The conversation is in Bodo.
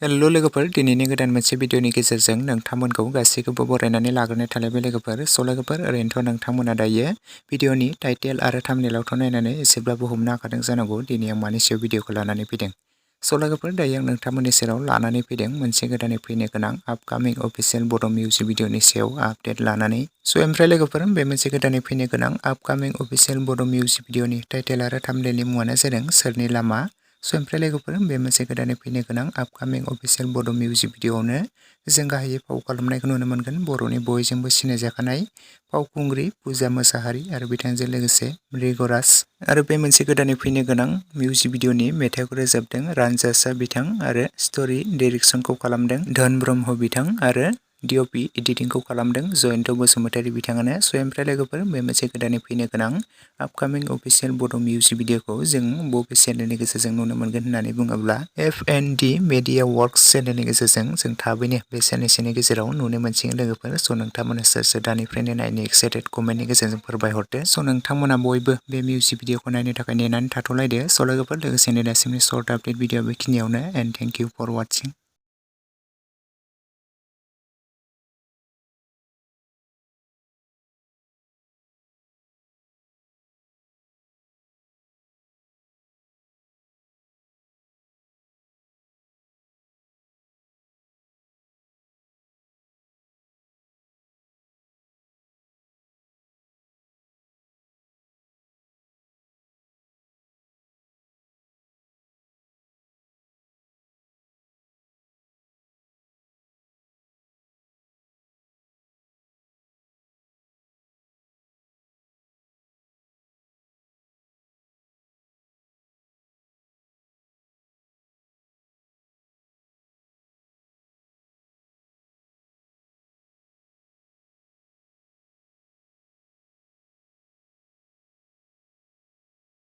हेलो लोगोफोर, दिनैनि गोदान मोनसे भिडिअनि गेजेरजों नोंथांमोनखौ गासैखौबो बरायनानै लाग्रोनाय थालायबाय लोगोफोर। लोगोफोर, ओरैनोथ' नोंथांमोना दायो भिडिअनि टाइटेल आरो थाम्बनेइलावथ' नायनानै एसेब्लाबो हमनो हाखादों जानांगौ दिनै आं मानि सायाव भिडिअखौ लानानै फैदों। लोगोफोर, दायो आं नोंथांमोननि सेराव लानानै फैदों मोनसे गोदानै फैनो गोनां आपकामिं अफिसियेल बड' मिउजिक भिडिअनि सायाव आपडेट लानानै। ओमफ्राय लोगोफोर, बे मोनसे गोदानै फैनो गोनां आपकामिं अफिसियेल बड' मिउजिक भिडिअनि टाइटेल आरो थाम्बनेइलनि मुङानो जादों सोरनि लामा। ओमफ्राय लोगोफोर, बे मोनसे गोदानै फैनो गोनां आपकामिं अफिसियेल बड' मिउजिक भिडिअआवनो जों गाहायै फाव खालामनायखौ नुनो मोनगोन बर'नि बयजोंबो सिनायजाखानाय फावखुंग्रि पुजा मोसाहारि आरो बिथांजों लोगोसे मृगराज। आरो बे मोनसे गोदानै फैनो गोनां मिउजिक भिडिअनि मेथाइखौ रोजाबदों रानजासा बिथां आरो स्ट'रि डाइरेक्सनखौ खालामदों धन ब्रह्म बिथां आरो डिअपि एडिटिंखौ खालामदों जयन्त बसुमतारी बिथाङानो। ओमफ्राय लोगोफोर, बे मोनसे गोदानै फैनो गोनां आपकामिं अफिसियेल बड' मिउजिक भिडिअखौ जों बबे चेनेलनि गेजेरजों नुनो मोनगोन होननानै बुङोब्ला FND मेडिया वर्क्स चेनेलनि गेजेरजों जों थाबैनो बे साननैसोनि गेजेराव नुनो मोनसिगोन लोगोफोर। नोंथांमोना सोर दानिफ्रायनो नायनो एक्साइटेड कमेन्टनि गेजेरजों फोरमायहरदो। नोंथांमोना बयबो बे मिउजिक भिडिअखौ नायनो थाखाय नेनानै थाथ'लायदो। लोगोसेनो दासिमनि सर्ट आपडेट भिडिअ बेखिनियावनो एन्ड थेंक इउ फर वाचिं।